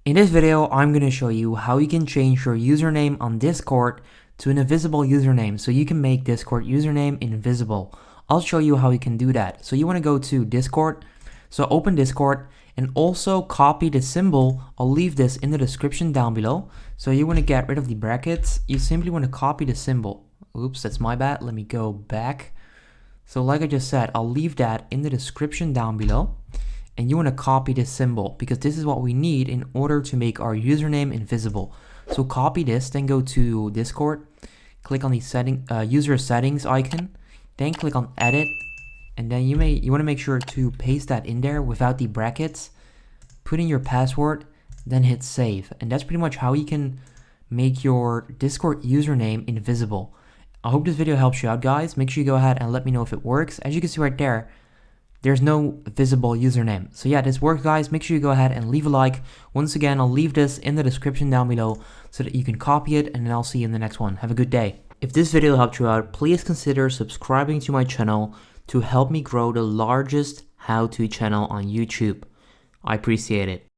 In this video, I'm going to show you how you can change your username on Discord to an invisible username so you can make Discord username invisible. I'll show you how you can do that. So you want to go to Discord, so open Discord and also copy the symbol. I'll leave this in the description down below. So you want to get rid of the brackets. You simply want to copy the symbol. Oops, that's my bad. Let me go back. So like I just said, I'll leave that in the description down below. And you want to copy this symbol because this is what we need in order to make our username invisible. So copy this, then go to Discord, click on the user settings icon, then click on edit, and then you want to make sure to paste that in there without the brackets, put in your password, then hit save. And that's pretty much how you can make your Discord username invisible. I hope this video helps you out, guys. Make sure you go ahead and let me know if it works. As you can see right there, there's no visible username. So yeah, this works, guys. Make sure you go ahead and leave a like. Once again, I'll leave this in the description down below so that you can copy it, and then I'll see you in the next one. Have a good day. If this video helped you out, please consider subscribing to my channel to help me grow the largest how-to channel on YouTube. I appreciate it.